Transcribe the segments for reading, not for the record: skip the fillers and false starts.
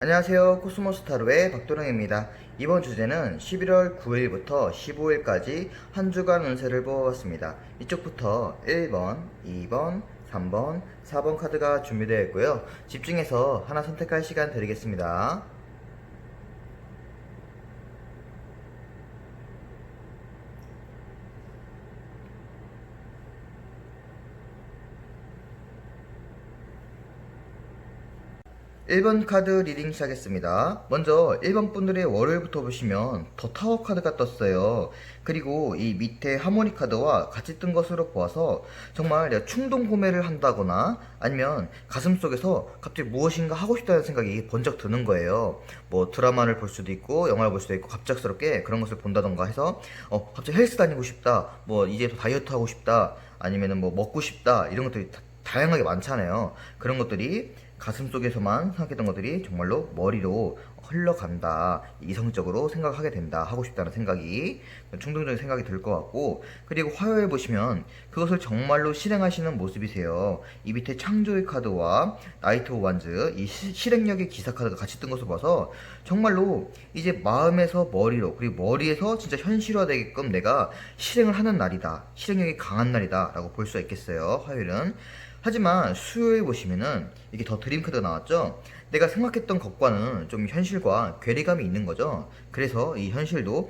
안녕하세요. 코스모스타로의 박도령입니다. 이번 주제는 11월 9일부터 15일까지 한 주간 운세를 뽑아봤습니다. 이쪽부터 1번, 2번, 3번, 4번 카드가 준비되어 있고요. 집중해서 하나 선택할 시간 드리겠습니다. 1번 카드 리딩 시작했습니다. 먼저 1번 분들의 월요일부터 보시면 더 타워 카드가 떴어요. 그리고 이 밑에 하모니 카드와 같이 뜬 것으로 보아서 정말 내가 충동 구매를 한다거나 아니면 가슴속에서 갑자기 무엇인가 하고 싶다는 생각이 번쩍 드는 거예요. 뭐 드라마를 볼 수도 있고 영화를 볼 수도 있고 갑작스럽게 그런 것을 본다던가 해서 갑자기 헬스 다니고 싶다, 뭐 이제 다이어트 하고 싶다, 아니면은 뭐 먹고 싶다, 이런 것들이 다양하게 많잖아요. 그런 것들이 가슴속에서만 생각했던 것들이 정말로 머리로 흘러간다, 이성적으로 생각하게 된다, 하고 싶다는 생각이, 충동적인 생각이 들 것 같고, 그리고 화요일 보시면 그것을 정말로 실행하시는 모습이세요. 이 밑에 창조의 카드와 나이트 오브 완즈, 이 실행력의 기사 카드가 같이 뜬 것을 봐서 정말로 이제 마음에서 머리로, 그리고 머리에서 진짜 현실화되게끔 내가 실행을 하는 날이다, 실행력이 강한 날이다 라고 볼 수가 있겠어요, 화요일은. 하지만 수요일 보시면은 이게 더 드림 카드가 나왔죠. 내가 생각했던 것과는 좀 현실과 괴리감이 있는 거죠. 그래서 이 현실도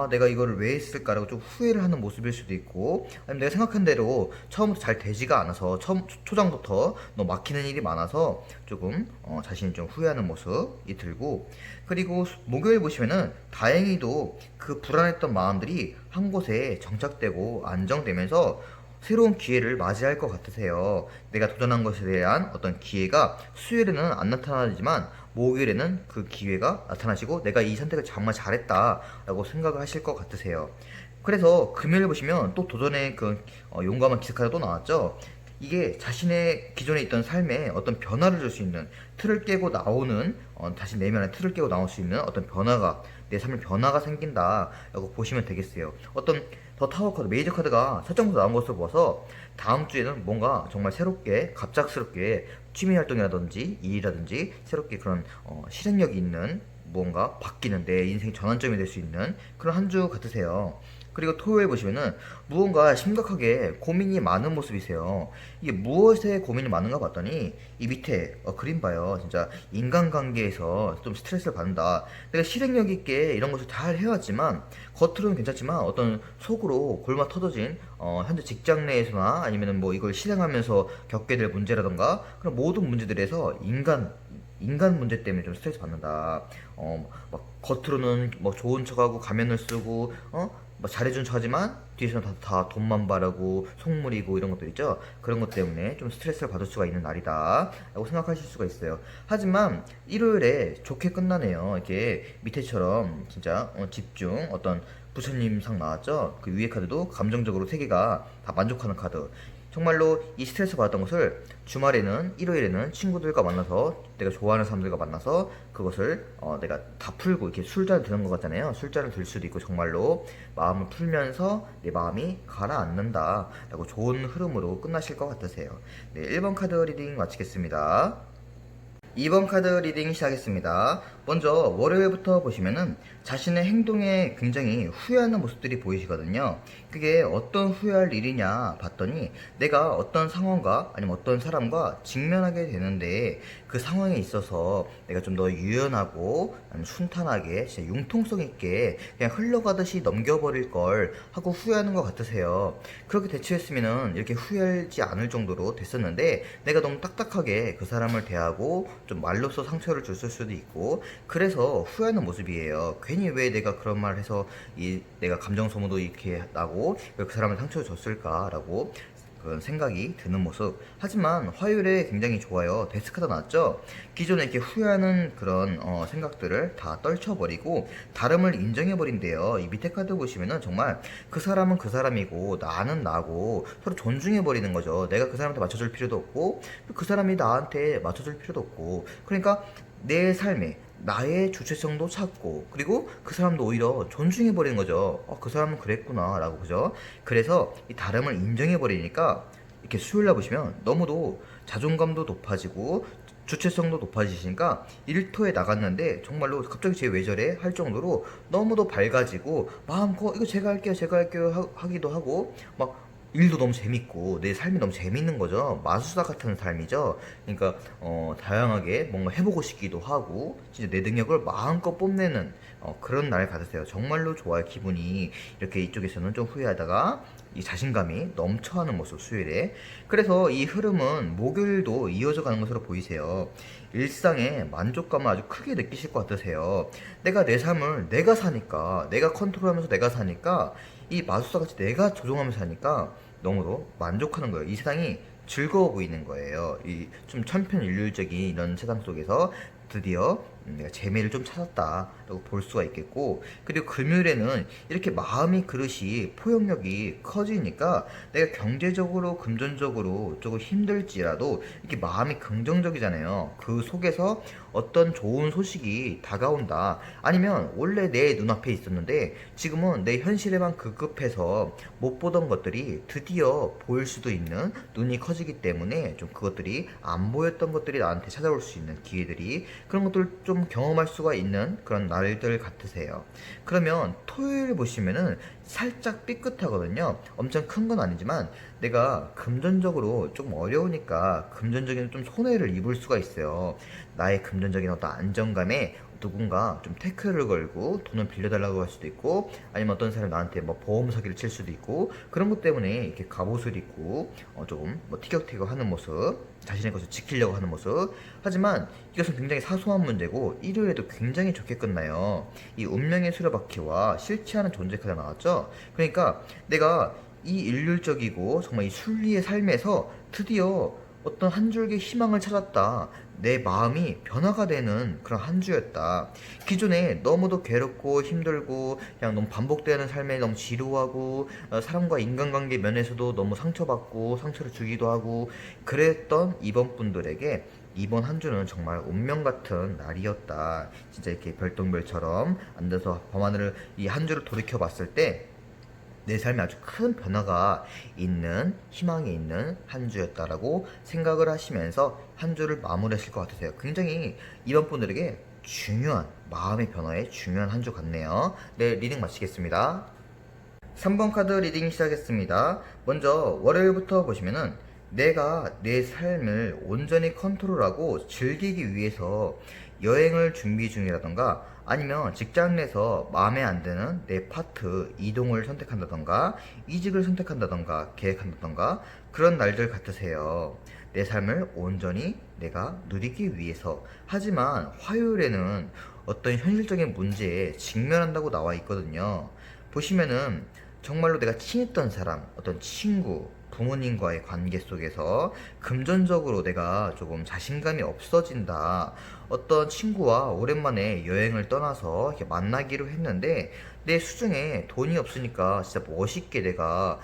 내가 이거를 왜 했을까라고 좀 후회를 하는 모습일 수도 있고, 아니면 내가 생각한 대로 처음부터 잘 되지가 않아서 초장부터 막히는 일이 많아서 조금 자신이 좀 후회하는 모습이 들고, 그리고 목요일 보시면은 다행히도 그 불안했던 마음들이 한 곳에 정착되고 안정되면서 새로운 기회를 맞이할 것 같으세요. 내가 도전한 것에 대한 어떤 기회가 수요일에는 안 나타나지만 목요일에는 그 기회가 나타나시고 내가 이 선택을 정말 잘했다라고 생각을 하실 것 같으세요. 그래서 금요일 보시면 또 도전의 그 용감한 기사카드 또 나왔죠. 이게 자신의 기존에 있던 삶에 어떤 변화를 줄 수 있는, 틀을 깨고 나오는, 다시 내면의 틀을 깨고 나올 수 있는 어떤 변화가, 내 삶에 변화가 생긴다라고 보시면 되겠어요. 어떤 더 타워 카드, 메이저 카드가 설정부터 나온 것을 보아서 다음 주에는 뭔가 정말 새롭게, 갑작스럽게 취미 활동이라든지 일이라든지 새롭게 그런 실행력이 있는 무언가 바뀌는, 내 인생의 전환점이 될 수 있는 그런 한 주 같으세요. 그리고 토요일 보시면은 무언가 심각하게 고민이 많은 모습이세요. 이게 무엇에 고민이 많은가 봤더니 이 밑에 그림 봐요. 진짜 인간관계에서 좀 스트레스를 받는다. 내가 실행력 있게 이런 것을 잘 해왔지만 겉으로는 괜찮지만 어떤 속으로 골마 터져진 현재 직장 내에서나 아니면은 뭐 이걸 실행하면서 겪게 될 문제라던가 그런 모든 문제들에서 인간 문제 때문에 좀 스트레스 받는다. 막 겉으로는 뭐 좋은 척하고 가면을 쓰고, 뭐 잘해준 척하지만 뒤에서는 다 돈만 바라고 속물이고 이런 것들 있죠. 그런 것 때문에 좀 스트레스를 받을 수가 있는 날이다 라고 생각하실 수가 있어요. 하지만 일요일에 좋게 끝나네요. 이렇게 밑에처럼 진짜 집중, 어떤 부처님상 나왔죠. 그 위에 카드도 감정적으로 세 개가 다 만족하는 카드. 정말로 이 스트레스 받았던 것을 주말에는, 일요일에는 친구들과 만나서, 내가 좋아하는 사람들과 만나서 그것을 내가 다 풀고, 이렇게 술자를 드는 것 같잖아요. 술자를 들 수도 있고 정말로 마음을 풀면서 내 마음이 가라앉는다 라고 좋은 흐름으로 끝나실 것 같으세요. 네, 1번 카드 리딩 마치겠습니다. 2번 카드 리딩 시작하겠습니다. 먼저 월요일부터 보시면은 자신의 행동에 굉장히 후회하는 모습들이 보이시거든요. 그게 어떤 후회할 일이냐 봤더니 내가 어떤 상황과 아니면 어떤 사람과 직면하게 되는데 그 상황에 있어서 내가 좀 더 유연하고 순탄하게 진짜 융통성 있게 그냥 흘러가듯이 넘겨버릴 걸 하고 후회하는 것 같으세요. 그렇게 대처했으면은 이렇게 후회하지 않을 정도로 됐었는데 내가 너무 딱딱하게 그 사람을 대하고 좀 말로써 상처를 줬을 수도 있고, 그래서 후회하는 모습이에요. 괜히 왜 내가 그런 말을 해서 내가 감정 소모도 이렇게 나고 왜 그 사람을 상처를 줬을까라고 그런 생각이 드는 모습. 하지만 화요일에 굉장히 좋아요. 데스크가 나왔죠. 기존에 이렇게 후회하는 그런 생각들을 다 떨쳐버리고 다름을 인정해버린대요. 이 밑에 카드 보시면은 정말 그 사람은 그 사람이고 나는 나고 서로 존중해버리는 거죠. 내가 그 사람한테 맞춰줄 필요도 없고 그 사람이 나한테 맞춰줄 필요도 없고, 그러니까 내 삶에 나의 주체성도 찾고, 그리고 그 사람도 오히려 존중해버리는 거죠. 그 사람은 그랬구나 라고, 그죠? 그래서 이 다름을 인정해버리니까 이렇게 수요일날 보시면 너무도 자존감도 높아지고 주체성도 높아지시니까 일터에 나갔는데 정말로 갑자기 쟤 왜 저래? 할 정도로 너무도 밝아지고 마음껏 이거 제가 할게요 하기도 하고 막 일도 너무 재밌고 내 삶이 너무 재밌는 거죠. 마술사 같은 삶이죠. 그러니까 다양하게 뭔가 해보고 싶기도 하고 진짜 내 능력을 마음껏 뽐내는 그런 날 같으세요. 정말로 좋아요. 기분이 이렇게 이쪽에서는 좀 후회하다가 이 자신감이 넘쳐하는 모습 수요일에. 그래서 이 흐름은 목요일도 이어져 가는 것으로 보이세요. 일상에 만족감을 아주 크게 느끼실 것 같으세요. 내가 내 삶을 내가 사니까, 내가 컨트롤하면서 내가 사니까, 이 마술사같이 내가 조종하면서 사니까 너무도 만족하는 거예요. 이 세상이 즐거워 보이는 거예요. 이 좀 천편일률적인 이런 세상 속에서 드디어 내가 재미를 좀 찾았다라고 볼 수가 있겠고, 그리고 금요일에는 이렇게 마음이 그릇이 포용력이 커지니까 내가 경제적으로 금전적으로 조금 힘들지라도 이렇게 마음이 긍정적이잖아요. 그 속에서 어떤 좋은 소식이 다가온다, 아니면 원래 내 눈앞에 있었는데 지금은 내 현실에만 급급해서 못 보던 것들이 드디어 보일 수도 있는, 눈이 커지기 때문에 좀 그것들이 안 보였던 것들이 나한테 찾아올 수 있는 기회들이, 그런 것들 좀 경험할 수가 있는 그런 날들 같으세요. 그러면 토요일 보시면은 살짝 삐끗하거든요. 엄청 큰 건 아니지만 내가 금전적으로 좀 어려우니까 금전적인 좀 손해를 입을 수가 있어요. 나의 금전적인 어떤 안정감에 누군가 좀 태클을 걸고 돈을 빌려달라고 할 수도 있고, 아니면 어떤 사람이 나한테 뭐 보험 사기를 칠 수도 있고, 그런 것 때문에 이렇게 갑옷을 입고 조금 뭐 티격태격 하는 모습, 자신의 것을 지키려고 하는 모습. 하지만 이것은 굉장히 사소한 문제고 일요일에도 굉장히 좋게 끝나요. 이 운명의 수레바퀴와 싫지 않은 존재 카드 나왔죠. 그러니까 내가 이 일률적이고 정말 이 순리의 삶에서 드디어 어떤 한 줄기 희망을 찾았다. 내 마음이 변화가 되는 그런 한 주였다. 기존에 너무도 괴롭고 힘들고 그냥 너무 반복되는 삶에 너무 지루하고 사람과 인간관계 면에서도 너무 상처받고 상처를 주기도 하고 그랬던 이번 분들에게 이번 한 주는 정말 운명 같은 날이었다. 진짜 이렇게 별똥별처럼 앉아서 밤하늘을 이 한 주를 돌이켜 봤을 때 내 삶에 아주 큰 변화가 있는, 희망이 있는 한 주였다라고 생각을 하시면서 한 주를 마무리하실 것 같으세요. 굉장히 이번 분들에게 중요한, 마음의 변화에 중요한 한 주 같네요. 네, 리딩 마치겠습니다. 3번 카드 리딩 시작했습니다. 먼저 월요일부터 보시면은 내가 내 삶을 온전히 컨트롤하고 즐기기 위해서 여행을 준비 중이라던가, 아니면 직장 내에서 마음에 안 드는 내 파트 이동을 선택한다던가, 이직을 선택한다던가, 계획한다던가, 그런 날들 같으세요. 내 삶을 온전히 내가 누리기 위해서. 하지만 화요일에는 어떤 현실적인 문제에 직면한다고 나와 있거든요. 보시면은 정말로 내가 친했던 사람, 어떤 친구, 부모님과의 관계 속에서 금전적으로 내가 조금 자신감이 없어진다. 어떤 친구와 오랜만에 여행을 떠나서 이렇게 만나기로 했는데 내 수중에 돈이 없으니까 진짜 멋있게 내가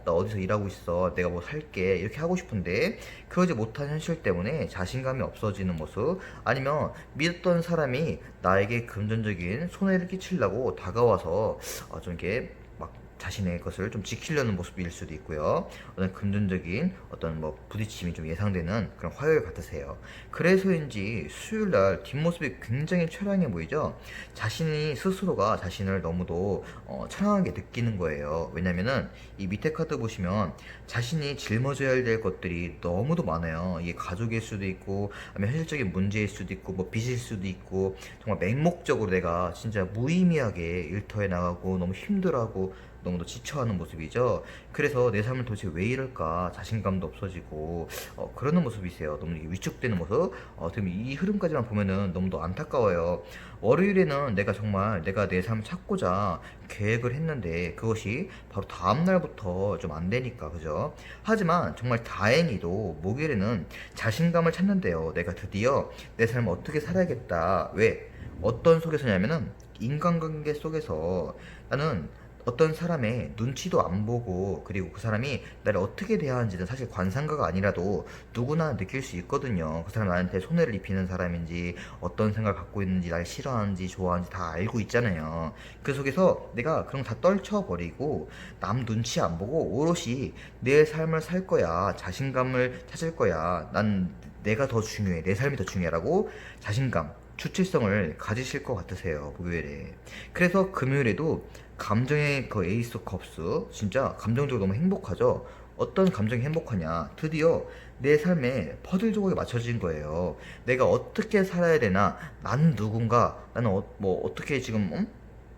나 어디서 일하고 있어, 내가 뭐 살게, 이렇게 하고 싶은데 그러지 못한 현실 때문에 자신감이 없어지는 모습, 아니면 믿었던 사람이 나에게 금전적인 손해를 끼치려고 다가와서 좀 이렇게 막 자신의 것을 좀 지키려는 모습일 수도 있고요. 어떤 금전적인 어떤 뭐 부딪힘이 좀 예상되는 그런 화요일 같으세요. 그래서인지 수요일 날 뒷모습이 굉장히 처량해 보이죠. 자신이 스스로가 자신을 너무도 처량하게 느끼는 거예요. 왜냐면은 이 밑에 카드 보시면 자신이 짊어져야 될 것들이 너무도 많아요. 이게 가족일 수도 있고, 아니면 현실적인 문제일 수도 있고, 뭐 빚일 수도 있고, 정말 맹목적으로 내가 진짜 무의미하게 일터에 나가고 너무 힘들어하고 너무도 지쳐하는 모습이죠. 그래서 내 삶을 도대체 왜 이럴까 자신감도 없어지고 그러는 모습이세요. 너무 위축되는 모습. 지금 이 흐름까지만 보면은 너무도 안타까워요. 월요일에는 내가 정말 내가 내 삶을 찾고자 계획을 했는데 그것이 바로 다음 날부터 좀 안 되니까, 그죠? 하지만 정말 다행히도 목요일에는 자신감을 찾는데요. 내가 드디어 내 삶을 어떻게 살아야겠다. 왜? 어떤 속에서냐면은 인간관계 속에서 나는 어떤 사람의 눈치도 안 보고, 그리고 그 사람이 나를 어떻게 대하는지는 사실 관상가가 아니라도 누구나 느낄 수 있거든요. 그 사람 나한테 손해를 입히는 사람인지, 어떤 생각을 갖고 있는지, 날 싫어하는지 좋아하는지 다 알고 있잖아요. 그 속에서 내가 그런 거 다 떨쳐버리고 남 눈치 안 보고 오롯이 내 삶을 살 거야, 자신감을 찾을 거야, 난 내가 더 중요해, 내 삶이 더 중요하라고 자신감, 주체성을 가지실 것 같으세요, 목요일에. 그래서 금요일에도 감정의 그 에이스 오브 컵스, 진짜 감정적으로 너무 행복하죠. 어떤 감정이 행복하냐, 드디어 내 삶에 퍼즐 조각이 맞춰진 거예요. 내가 어떻게 살아야 되나, 나는 누군가, 나는 뭐 어떻게 지금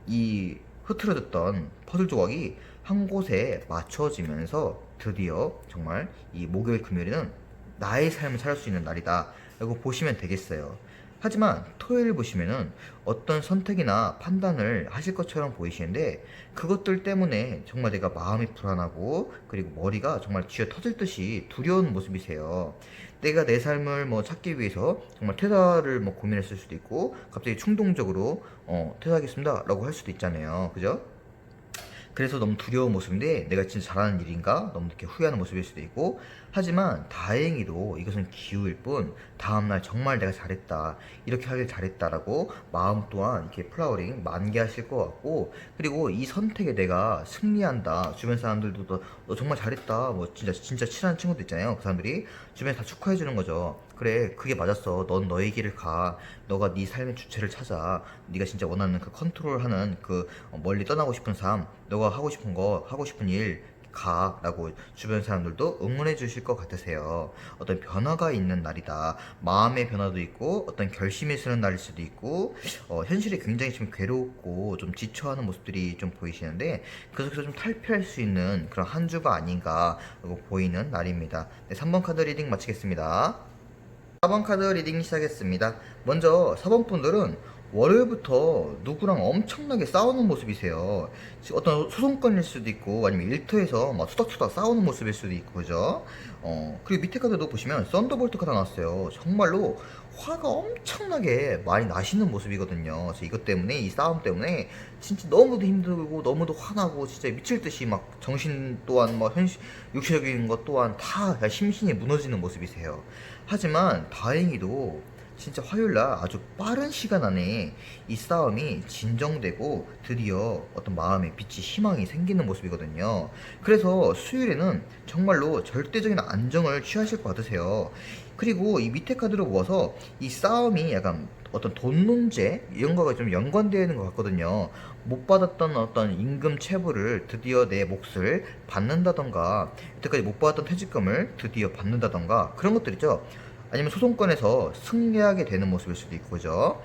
이 흐트러졌던 퍼즐 조각이 한 곳에 맞춰지면서 드디어 정말 이 목요일 금요일에는 나의 삶을 살을 수 있는 날이다 라고 보시면 되겠어요. 하지만 토요일 보시면은 어떤 선택이나 판단을 하실 것처럼 보이시는데, 그것들 때문에 정말 내가 마음이 불안하고 그리고 머리가 정말 쥐어 터질 듯이 두려운 모습이세요. 내가 내 삶을 뭐 찾기 위해서 정말 퇴사를 뭐 고민했을 수도 있고, 갑자기 충동적으로 퇴사하겠습니다 라고 할 수도 있잖아요, 그죠? 그래서 너무 두려운 모습인데, 내가 진짜 잘하는 일인가 너무 이렇게 후회하는 모습일 수도 있고, 하지만 다행히도 이것은 기우일 뿐 다음날 정말 내가 잘했다, 이렇게 하길 잘했다라고 마음 또한 이렇게 플라워링 만개하실 것 같고, 그리고 이 선택에 내가 승리한다, 주변 사람들도 너 정말 잘했다, 뭐 진짜 친한 친구들 있잖아요, 그 사람들이 주변에 다 축하해 주는 거죠. 그래, 그게 맞았어, 넌 너의 길을 가, 너가 네 삶의 주체를 찾아, 네가 진짜 원하는 그 컨트롤하는 그 멀리 떠나고 싶은 삶, 너가 하고 싶은 거, 하고 싶은 일 가 라고 주변 사람들도 응원해 주실 것 같으세요. 어떤 변화가 있는 날이다, 마음의 변화도 있고 어떤 결심이 쓰는 날일 수도 있고, 현실에 굉장히 좀 괴롭고 좀 지쳐하는 모습들이 좀 보이시는데, 그 속에서 좀 탈피할 수 있는 그런 한 주가 아닌가 라고 보이는 날입니다. 네, 3번 카드 리딩 마치겠습니다. 4번 카드 리딩 시작했습니다. 먼저 4번 분들은 월요일부터 누구랑 엄청나게 싸우는 모습이세요. 어떤 소송건일 수도 있고 아니면 일터에서 막 수닥수닥 싸우는 모습일 수도 있고, 그죠? 그리고 밑에 카드도 보시면 썬더볼트 카드 나왔어요. 정말로 화가 엄청나게 많이 나시는 모습이거든요. 그래서 이것 때문에, 이 싸움 때문에 진짜 너무도 힘들고 너무도 화나고 진짜 미칠 듯이 막 정신 또한 뭐 현실, 육체적인 것 또한 다 심신이 무너지는 모습이세요. 하지만 다행히도 진짜 화요일날 아주 빠른 시간 안에 이 싸움이 진정되고 드디어 어떤 마음에 빛이, 희망이 생기는 모습이거든요. 그래서 수요일에는 정말로 절대적인 안정을 취하실 것 같으세요. 그리고 이 밑에 카드로 모아서 이 싸움이 약간 어떤 돈 문제 이런 거가 좀 연관되어 있는 것 같거든요. 못 받았던 어떤 임금 체불을 드디어 내 몫을 받는다던가, 여태까지 못 받았던 퇴직금을 드디어 받는다던가, 그런 것들이죠. 아니면 소송권에서 승리하게 되는 모습일 수도 있고, 그죠?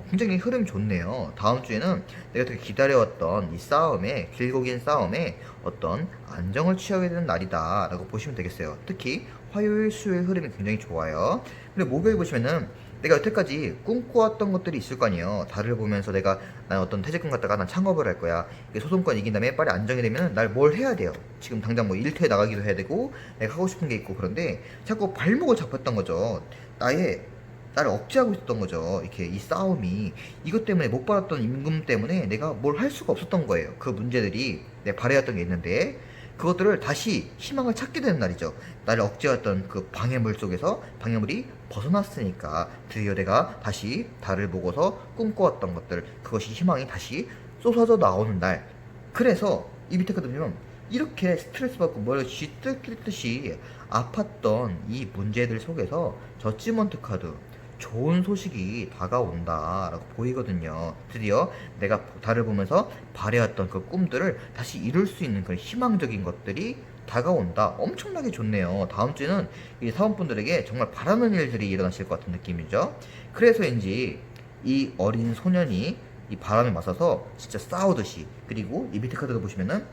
굉장히 흐름이 좋네요. 다음 주에는 내가 되게 기다려왔던 이 싸움에, 길고 긴 싸움에 어떤 안정을 취하게 되는 날이다 라고 보시면 되겠어요. 특히 화요일, 수요일 흐름이 굉장히 좋아요. 그리고 목요일 보시면은 내가 여태까지 꿈꿔왔던 것들이 있을 거 아니에요. 달을 보면서 난 어떤 퇴직금 갖다가 난 창업을 할 거야, 이게 소송권 이긴 다음에 빨리 안정이 되면 날 뭘 해야 돼요. 지금 당장 뭐 일터에 나가기도 해야 되고 내가 하고 싶은 게 있고, 그런데 자꾸 발목을 잡혔던 거죠. 나를 억제하고 있었던 거죠. 이렇게 이 싸움이, 이것 때문에 못 받았던 임금 때문에 내가 뭘 할 수가 없었던 거예요. 그 문제들이 내가 바래왔던 게 있는데, 그것들을 다시 희망을 찾게 되는 날이죠. 나를 억제했던 그 방해물 속에서 방해물이 벗어났으니까 드디어 내가 다시 달을 보고서 꿈꿔왔던 것들, 그것이 희망이 다시 쏟아져 나오는 날. 그래서 이 밑에 카드 보면 이렇게 스트레스 받고 머리가 쥐뜯기듯이 아팠던 이 문제들 속에서 저지먼트 카드, 좋은 소식이 다가온다라고 보이거든요. 드디어 내가 달을 보면서 바래왔던 그 꿈들을 다시 이룰 수 있는 그런 희망적인 것들이 다가온다. 엄청나게 좋네요. 다음 주에는 이 사원분들에게 정말 바라는 일들이 일어나실 것 같은 느낌이죠. 그래서인지 이 어린 소년이 이 바람에 맞서서 진짜 싸우듯이, 그리고 이 밑에 카드도 보시면은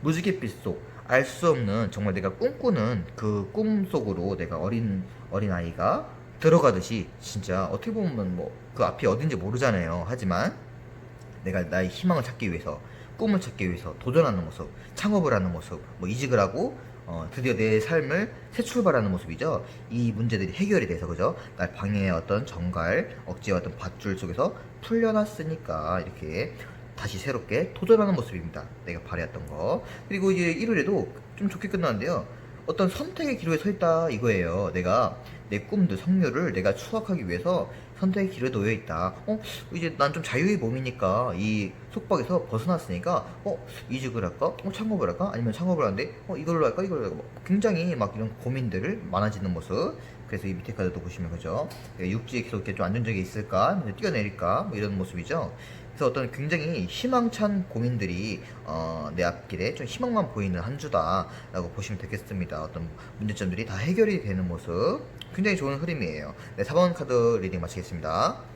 무지갯빛 속, 알 수 없는 정말 내가 꿈꾸는 그 꿈 속으로 내가 어린 아이가 들어가듯이, 진짜 어떻게 보면 뭐 그 앞이 어딘지 모르잖아요. 하지만 내가 나의 희망을 찾기 위해서, 꿈을 찾기 위해서 도전하는 모습, 창업을 하는 모습, 뭐 이직을 하고 드디어 내 삶을 새 출발하는 모습이죠. 이 문제들이 해결이 돼서, 그죠? 날 방해해왔던 정갈, 억제해왔던 밧줄 속에서 풀려났으니까 이렇게 다시 새롭게 도전하는 모습입니다. 내가 바래왔던 거. 그리고 이제 일요일에도 좀 좋게 끝나는데요. 어떤 선택의 기로에 서 있다 이거예요. 내가 내 꿈들, 성료를 내가 추억하기 위해서 선택의 길에 놓여 있다. 이제 난 좀 자유의 몸이니까 이 속박에서 벗어났으니까 이직을 할까? 창업을 할까? 아니면 창업을 하는데 이걸로 할까? 이걸로 할까? 굉장히 막 이런 고민들을 많아지는 모습. 그래서 이 밑에 카드도 보시면 그죠? 육지에 계속 이렇게 좀 안정적이 있을까? 뛰어내릴까? 뭐 이런 모습이죠. 그래서 어떤 굉장히 희망찬 고민들이 내 앞길에 좀 희망만 보이는 한 주다라고 보시면 되겠습니다. 어떤 문제점들이 다 해결이 되는 모습 굉장히 좋은 흐름이에요. 네, 4번 카드 리딩 마치겠습니다.